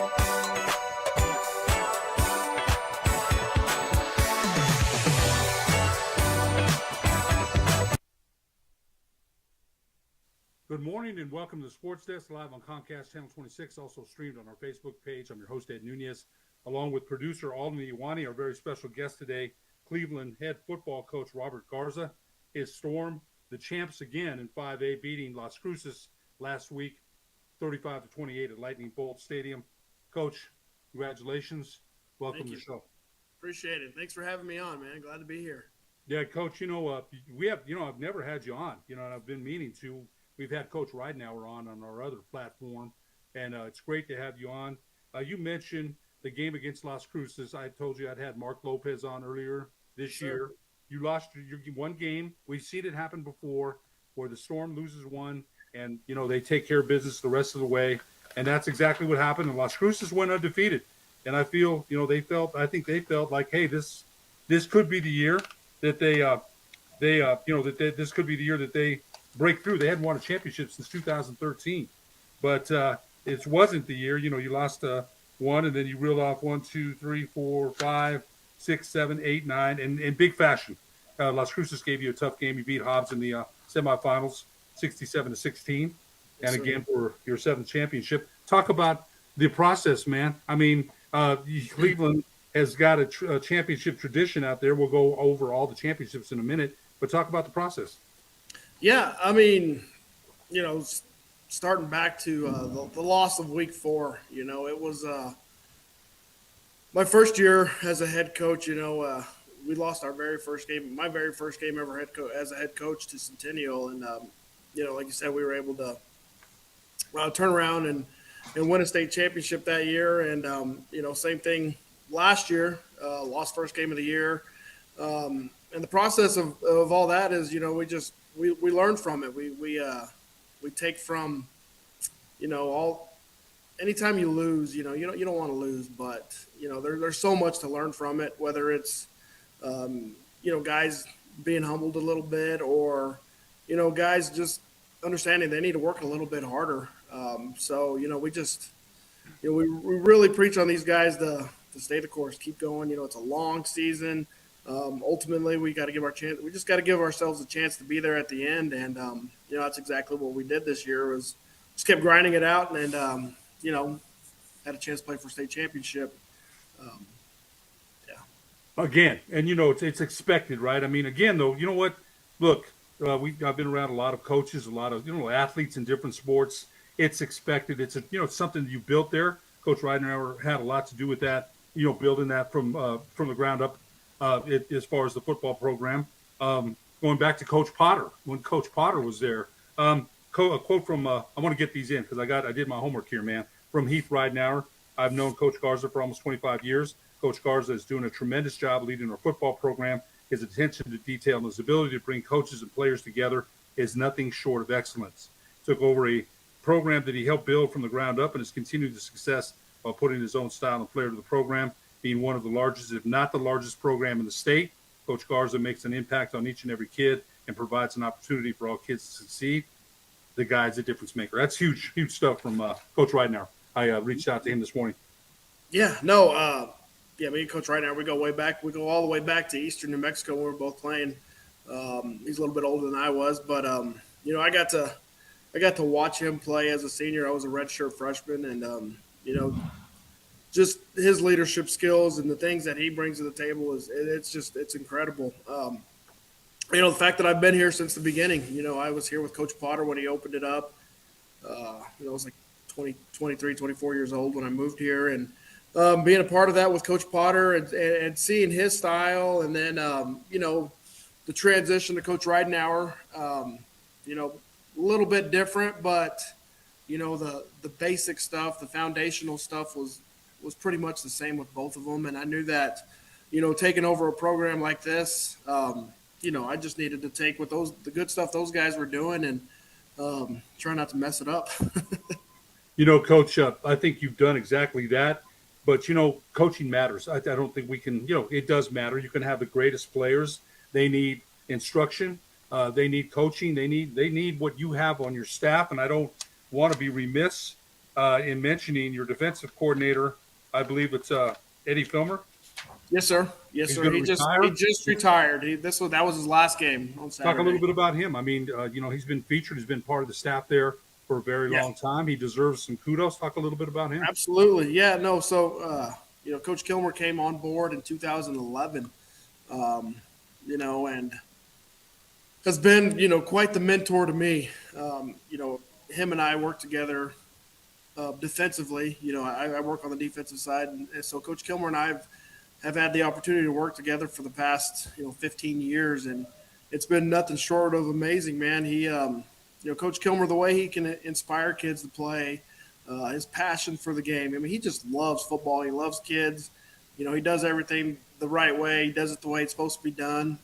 Good morning and welcome to the Sports Desk, live on Comcast Channel 26, also streamed on our Facebook page. I'm your host, Ed Nunez, along with producer Alden Iwani, our very special guest today, Cleveland head football coach Robert Garza. His Storm, the champs again in 5A, beating Las Cruces last week, 35-28 at Lightning Bolt Stadium. Coach, congratulations. Welcome to the show. Appreciate it. Thanks for having me on, man. Glad to be here. Yeah, Coach, I've never had you on, and I've been meaning to. We've had Coach Ridenauer on our other platform, and it's great to have you on. You mentioned the game against Las Cruces. I told you I'd had Mark Lopez on earlier this year. You lost your one game. We've seen it happen before where the Storm loses one, and, they take care of business the rest of the way, and that's exactly what happened. And Las Cruces went undefeated, and I feel, they felt like, hey, this could be the year that this could be the year that they break through. They hadn't won a championship since 2013, but it wasn't the year. You lost one, and then you reeled off 1, 2, 3, 4, 5, 6, 7, 8, 9, and in big fashion. Las Cruces gave you a tough game. You beat Hobbs in the semifinals, 67-16, and again for your 7th championship. Talk about the process, man. I mean, Cleveland has got a championship tradition out there. We'll go over all the championships in a minute, but talk about the process. Yeah, I mean, starting back to the loss of week 4, it was my first year as a head coach. We lost our very first game, my very first game ever as a head coach to Centennial. And, like you said, we were able to turn around and win a state championship that year. And, same thing last year, lost first game of the year. And the process of all that is, we learn from it. We take from, anytime you lose, you don't want to lose, but, there's so much to learn from it, whether it's, guys being humbled a little bit or, guys just understanding they need to work a little bit harder. So, we really preach on these guys to stay the course, keep going. It's a long season. Ultimately, we got to give we just got to give ourselves a chance to be there at the end. And, that's exactly what we did this year was just kept grinding it out and, had a chance to play for state championship. Again, and, it's expected, right? I mean, again, though, you know what? Look, I've been around a lot of coaches, a lot of, athletes in different sports. It's expected. It's it's something that you built there. Coach Ridenauer had a lot to do with that, building that from the ground up. As far as the football program, going back to Coach Potter, when Coach Potter was there, a quote from I want to get these in because I did my homework here, man. From Heath Ridenauer. I've known Coach Garza for almost 25 years. Coach Garza is doing a tremendous job leading our football program. His attention to detail and his ability to bring coaches and players together is nothing short of excellence. Took over a program that he helped build from the ground up and has continued the success while putting his own style and flair to the program. Being one of the largest, if not the largest program in the state, Coach Garza makes an impact on each and every kid and provides an opportunity for all kids to succeed. The guy's a difference maker. That's huge, huge stuff from Coach Ridenauer. I reached out to him this morning. Yeah, no, me and Coach Ridenauer, we go way back. We go all the way back to Eastern New Mexico when we were both playing. He's a little bit older than I was, but I got to watch him play as a senior. I was a redshirt freshman, and just his leadership skills and the things that he brings to the table it's incredible. The fact that I've been here since the beginning, I was here with Coach Potter when he opened it up. I was like 23, 24 years old when I moved here, and being a part of that with Coach Potter and seeing his style, and then, the transition to Coach Ridenauer, a little bit different, but, the basic stuff, the foundational stuff was pretty much the same with both of them. And I knew that, taking over a program like this, I just needed to take the good stuff those guys were doing and try not to mess it up. Coach, I think you've done exactly that. But, coaching matters. I don't think we can, it does matter. You can have the greatest players. They need instruction. They need coaching. They need what you have on your staff. And I don't want to be remiss in mentioning your defensive coordinator. I believe it's Eddie Filmer. Yes, sir. Yes, He's sir. going to He retire. just retired. That was his last game on Talk a little Saturday. bit about him. I mean, he's been featured. He's been part of the staff there for a very Yeah, long time. He deserves some kudos. Talk a little bit about him. absolutely. Yeah, no. So Coach Kilmer came on board in 2011. Um, and has been quite the mentor to me. Him and I work together defensively. I work on the defensive side, and so Coach Kilmer and I have had the opportunity to work together for the past 15 years, and it's been nothing short of amazing, man. Coach Kilmer, the way he can inspire kids to play, his passion for the game. I mean, he just loves football. He loves kids. He does everything the right way. He does it the way it's supposed to be done.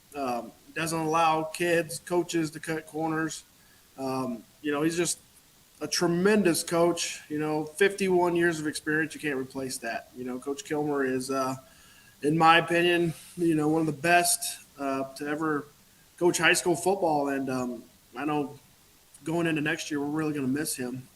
Doesn't allow kids, coaches to cut corners. He's just a tremendous coach. 51 years of experience. You can't replace that. Coach Kilmer is, in my opinion, one of the best to ever coach high school football. And I know going into next year, we're really going to miss him.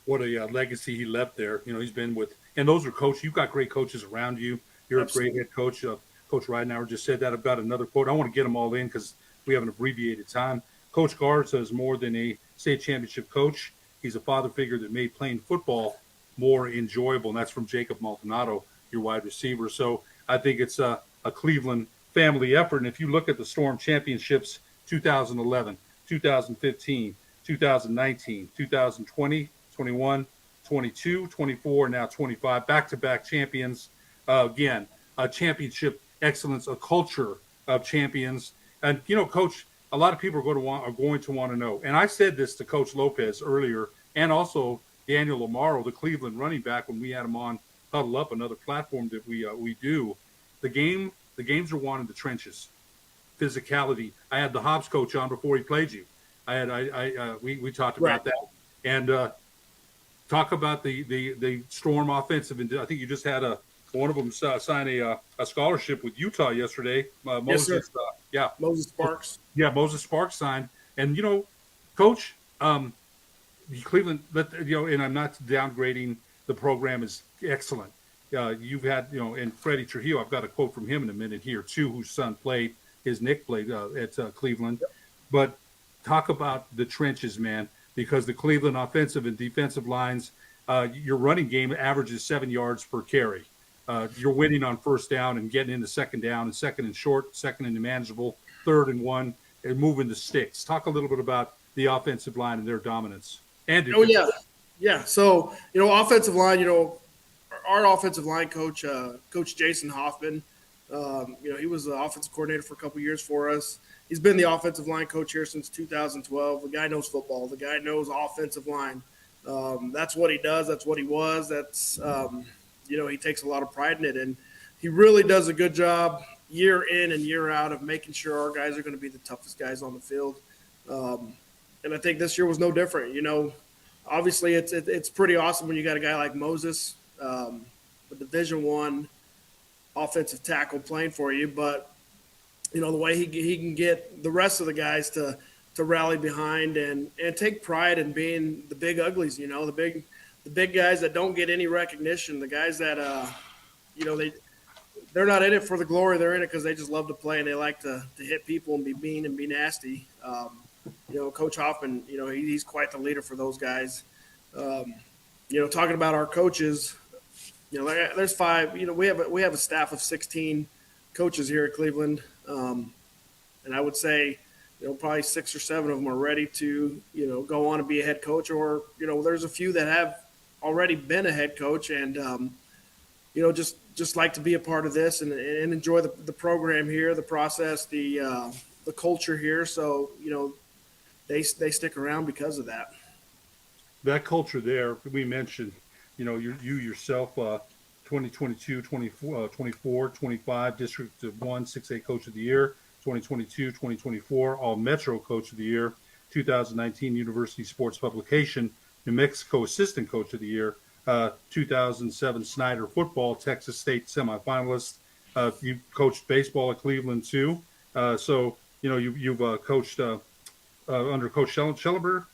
What a legacy he left there. He's been with, and those are coaches. You've got great coaches around you. You're Absolutely. a great head coach. Coach Ridenauer just said that. I've got another quote. I want to get them all in because we have an abbreviated time. Coach Garza is more than a state championship coach. He's a father figure that made playing football more enjoyable, and that's from Jacob Maltonado, your wide receiver. So I think it's a Cleveland family effort. And if you look at the Storm championships, 2011, 2015, 2019, 2020, 21, 22, 24, now 25, back-to-back champions. Again, a championship excellence, a culture of champions. And, Coach, a lot of people are going to want to know. And I said this to Coach Lopez earlier, and also Daniel Amaro, the Cleveland running back, when we had him on Huddle Up, another platform that we do. The games are won in the trenches. Physicality. I had the Hobbs coach on before he played you. We talked about that, and talk about the Storm offensive. And I think you just had one of them sign a scholarship with Utah yesterday. Moses, yes, sir. Yeah, Moses Sparks. Yeah, Moses Sparks signed, and Coach, Cleveland. And I'm not downgrading. The program is excellent. You've had, and Freddie Trujillo. I've got a quote from him in a minute here too, whose son played. His Nick played at Cleveland, but talk about the trenches, man. Because the Cleveland offensive and defensive lines, your running game averages 7 yards per carry. You're winning on first down and getting into second down and second and short, second and manageable, third and one, and moving the sticks. Talk a little bit about the offensive line and their dominance. And Yeah. So offensive line. Our offensive line coach, Coach Jason Hoffman. He was the offensive coordinator for a couple years for us. He's been the offensive line coach here since 2012. The guy knows football. The guy knows offensive line. That's what he does. That's what he was. That's he takes a lot of pride in it, and he really does a good job year in and year out of making sure our guys are going to be the toughest guys on the field. And I think this year was no different. Obviously it's pretty awesome when you got a guy like Moses, a Division I offensive tackle playing for you, but the way he can get the rest of the guys to rally behind and take pride in being the big uglies, the big guys that don't get any recognition, the guys that they're not in it for the glory, they're in it because they just love to play and they like to hit people and be mean and be nasty. Coach Hoffman, he's quite the leader for those guys. Talking about our coaches, there's 5. We have a staff of 16 coaches here at Cleveland, and I would say, probably 6 or 7 of them are ready to, go on and be a head coach, or there's a few that have already been a head coach, and just like to be a part of this and enjoy the program here, the process, the culture here. So they stick around because of that. That culture there, we mentioned, you yourself, 2022, 24, 24, 25, District 1, 6A Coach of the Year, 2022, 2024, All Metro Coach of the Year, 2019 University Sports Publication, New Mexico Assistant Coach of the Year, 2007 Snyder Football, Texas State semifinalist. You coached baseball at Cleveland too. So, you've coached under Coach Schellenberger,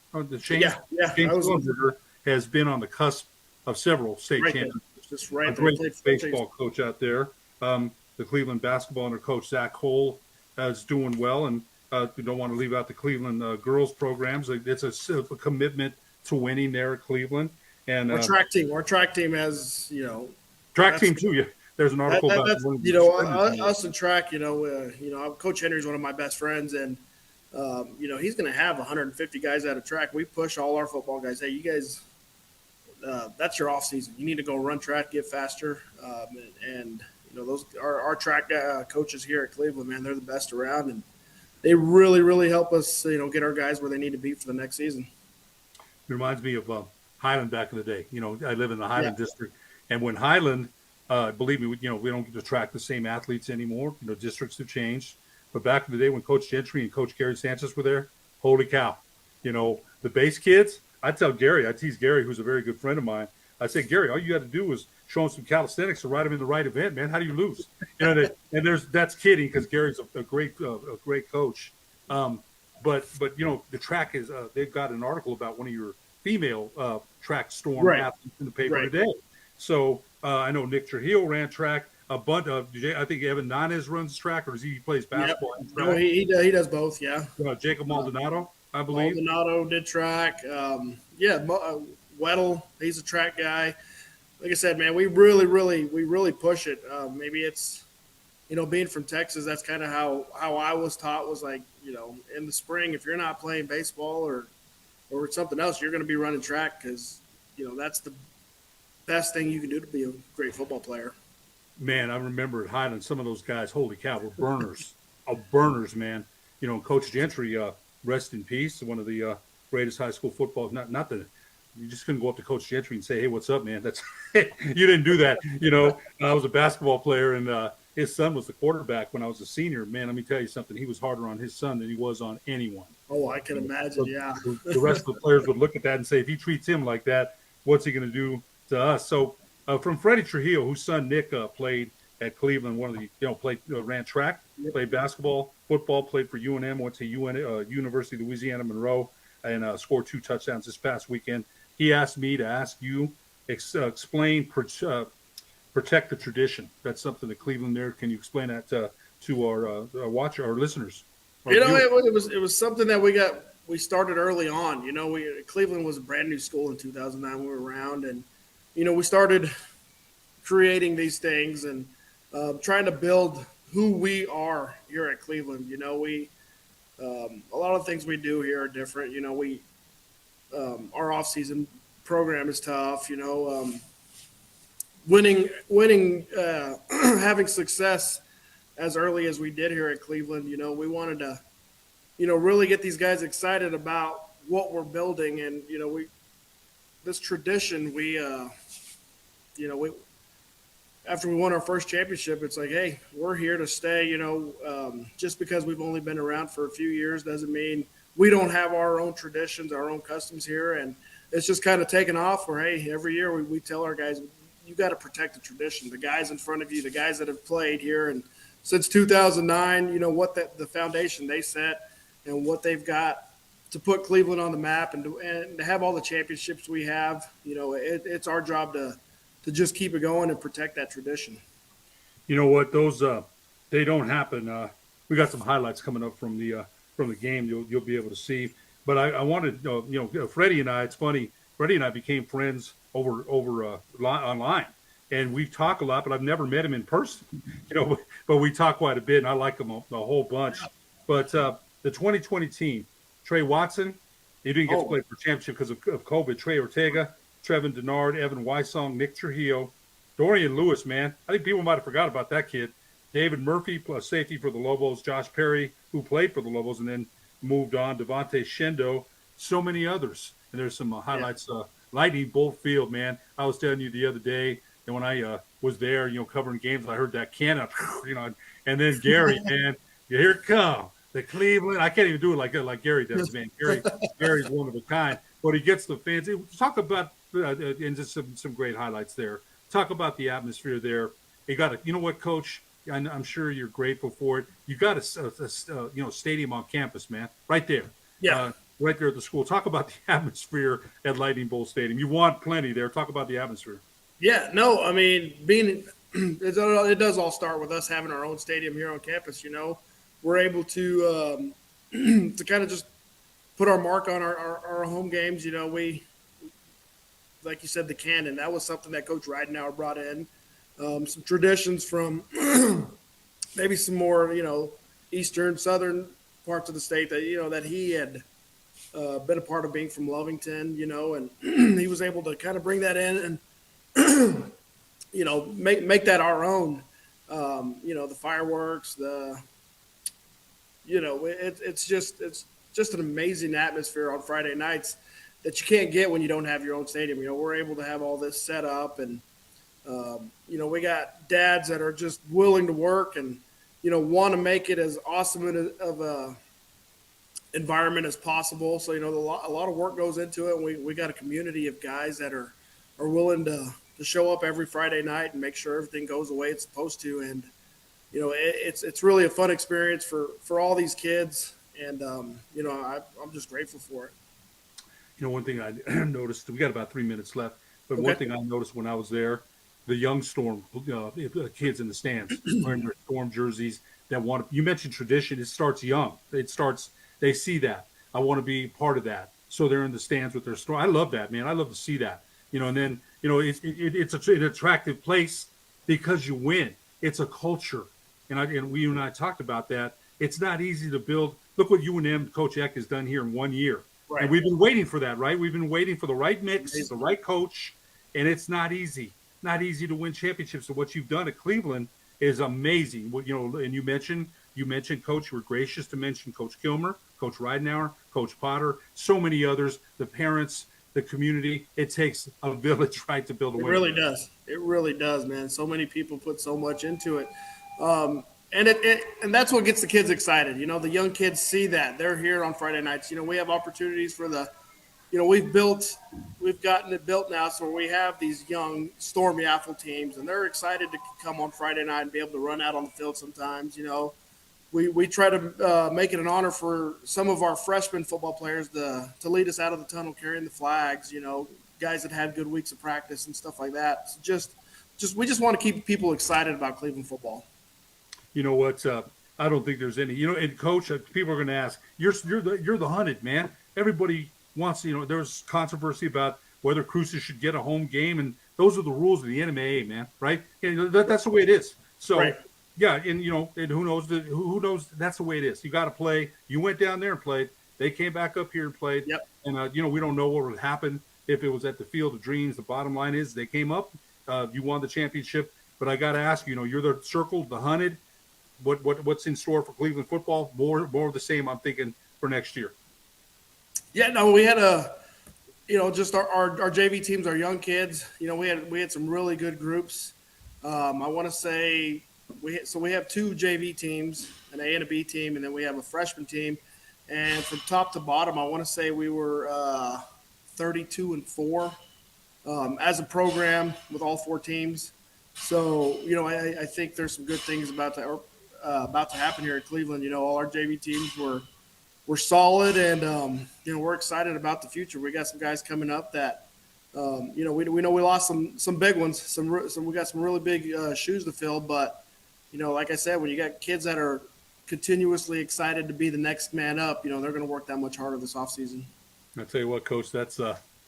Yeah. James Schellenberger, has been on the cusp of several state Right there, championships. just A right there. great Played for Chase. baseball coach out there. The Cleveland basketball under coach Zach Cole is doing well, and we don't want to leave out the Cleveland girls programs. It's a commitment to winning there at Cleveland, and Our track team has, track that's team too. Yeah, there's an article about that's one of the scrimmage meets. us in track. Coach Henry's one of my best friends, and he's going to have 150 guys out of track. We push all our football guys. Hey, you guys, that's your off season. You need to go run track, get faster, and those our track coaches here at Cleveland, man, they're the best around, and they really, really help us, get our guys where they need to be for the next season. It reminds me of Highland back in the day. I live in the Highland Yeah. district, and when Highland, believe me, we don't get to track the same athletes anymore. Districts have changed, but back in the day when Coach Gentry and Coach Gary Sanchez were there, holy cow! The base kids. I tease Gary, who's a very good friend of mine. I say, Gary, all you got to do is show them some calisthenics to ride them in the right event, man. How do you lose? And that's kidding because Gary's a great coach. But the track is they've got an article about one of your female track storm Right. athletes in the paper Right. today. So I know Nick Trujillo ran track. A bunch of I think Evan Nunez runs track, or does he plays basketball? Yep. No, he does both. Yeah. Jacob Maldonado, I believe. Maldonado did track. Weddle, he's a track guy. Like I said, man, we really push it. Maybe it's, being from Texas, that's kind of how I was taught was like, in the spring, if you're not playing baseball or something else, you're going to be running track because, that's the best thing you can do to be a great football player. Man, I remember at Highland, some of those guys, holy cow, were burners, man. Coach Gentry, rest in peace, one of the greatest high school football. Not that you just couldn't go up to Coach Gentry and say, "Hey, what's up, man?" That's you didn't do that. I was a basketball player, and his son was the quarterback when I was a senior. Man, let me tell you something. He was harder on his son than he was on anyone. Oh, I can imagine. Yeah. The rest of the players would look at that and say, if he treats him like that, what's he going to do to us? So from Freddie Trujillo, whose son Nick played at Cleveland, ran track, played basketball, football, played for UNM, went to University of Louisiana Monroe, and scored 2 touchdowns this past weekend. He asked me to ask you, explain, protect the tradition. That's something that Cleveland there. Can you explain that to our listeners? It was something that we started early on. Cleveland was a brand new school in 2009 when we were around, and we started creating these things and trying to build who we are here at Cleveland. A lot of things we do here are different. Our off-season program is tough. Winning, having success as early as we did here at Cleveland. We wanted to, really get these guys excited about what we're building, and this tradition after we won our first championship, it's like, hey, we're here to stay. Just because we've only been around for a few years doesn't mean we don't have our own traditions, our own customs here. And it's just kind of taken off where, hey, every year we tell our guys, you got to protect the tradition. The guys in front of you, the guys that have played here. And since 2009, what the foundation they set and what they've got to put Cleveland on the map and to have all the championships we have, it's our job to just keep it going and protect that tradition. You know what? Those they don't happen. We got some highlights coming up from the game. You'll be able to see. But I wanted, Freddie and I. It's funny. Freddie and I became friends over online, and we talk a lot. But I've never met him in person. But we talk quite a bit, and I like him a whole bunch. But the 2020 team, Trey Watson, he didn't get to play for championship because of COVID. Trey Ortega, Trevin Denard, Evan Wysong, Nick Trujillo, Dorian Lewis, man. I think people might have forgot about that kid. David Murphy, plus safety for the Lobos. Josh Perry, who played for the Lobos and then moved on. Devontae Shendo, so many others. And there's some highlights. Lightning Bolt Field, man. I was telling you the other day, and when I was there, covering games, I heard that cannon, and then Gary, man, here it come. The Cleveland, I can't even do it like Gary does, man. Gary's one of a kind. But he gets the fans. Talk about and just some great highlights there. Talk about the atmosphere there. You got you know what, Coach? I'm sure you're grateful for it. You got a stadium on campus, man, right there. Yeah. right there at the school. Talk about the atmosphere at Lightning Bolt Stadium. You want plenty there. Talk about the atmosphere. Yeah, no, I mean, being it does all start with us having our own stadium here on campus. We're able to to kind of just put our mark on our home games. We, like you said, the cannon, that was something that Coach Ridenauer brought in. Some traditions from maybe some more eastern, southern parts of the state that he had been a part of, being from Lovington, and he was able to kind of bring that in and make that our own. The fireworks, it's just an amazing atmosphere on Friday nights that you can't get when you don't have your own stadium. We're able to have all this set up, and we got dads that are just willing to work and want to make it as awesome of a environment as possible. So a lot of work goes into it, and we got a community of guys that are willing to show up every Friday night and make sure everything goes the way it's supposed to. And it's really a fun experience for all these kids, and I'm just grateful for it. One thing I noticed, we got about 3 minutes left, but Okay. one thing I noticed when I was there, the young Storm kids in the stands wearing their Storm jerseys that want to, you mentioned tradition, it starts young. They see that. I want to be part of that. So they're in the stands with their Storm. I love that, man. I love to see that. And then, it's an attractive place because you win. It's a culture. And you and I talked about that. It's not easy to build. Look what UNM Coach Eck has done here in 1 year. Right. And we've been waiting for that, right? We've been waiting for the right mix, the right coach, and it's not easy. Not easy to win championships. So what you've done at Cleveland is amazing. And you mentioned, Coach, you were gracious to mention Coach Kilmer, Coach Ridenauer, Coach Potter, so many others, the parents, the community. It takes a village, right, to build a It winner. really does. It really does, man. So many people put so much into it. And and that's what gets the kids excited. The young kids see that. They're here on Friday nights. We have opportunities for we've gotten it built now, so we have these young Storm Yaffle teams, and they're excited to come on Friday night and be able to run out on the field sometimes. We try to make it an honor for some of our freshman football players to lead us out of the tunnel carrying the flags, guys that had good weeks of practice and stuff like that. So we just want to keep people excited about Cleveland football. You know what? I don't think there's any. And Coach, people are going to ask, you're the hunted, man. Everybody wants. There's controversy about whether Cruces should get a home game, and those are the rules of the NMAA, man. Right? That's the way it is. So Right. yeah, and and who knows? Who knows? That's the way it is. You got to play. You went down there and played. They came back up here and played. Yep. And we don't know what would happen if it was at the Field of Dreams. The bottom line is they came up. You won the championship. But I got to ask you, you're the circled, the hunted. What's in store for Cleveland football? More of the same, I'm thinking, for next year. Yeah, no, we had just our JV teams, our young kids. We had some really good groups. I want to say we have two JV teams, an A and a B team, and then we have a freshman team. And from top to bottom, I want to say we were 32-4 as a program with all four teams. So I think there's some good things about to happen here at Cleveland. All our JV teams were solid, and we're excited about the future. We got some guys coming up that we know we lost some big ones. We got some really big shoes to fill. But like I said, when you got kids that are continuously excited to be the next man up, they're going to work that much harder this offseason. I tell you what, Coach, that's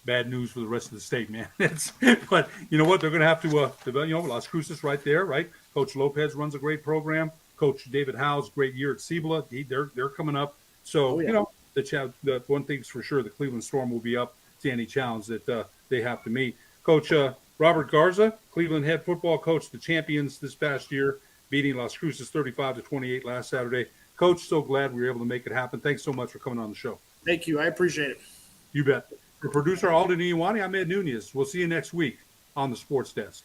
bad news for the rest of the state, man. But you know what? They're going to have to develop. Las Cruces right there, right? Coach Lopez runs a great program. Coach David Howe's great year at Cibola. They're coming up. So, the one thing's for sure, the Cleveland Storm will be up to any challenge that they have to meet. Coach Robert Garza, Cleveland head football coach, the champions this past year, beating Las Cruces 35-28 last Saturday. Coach, so glad we were able to make it happen. Thanks so much for coming on the show. Thank you. I appreciate it. You bet. For producer Alden Iwani, I'm Ed Nunez. We'll see you next week on the Sports Desk.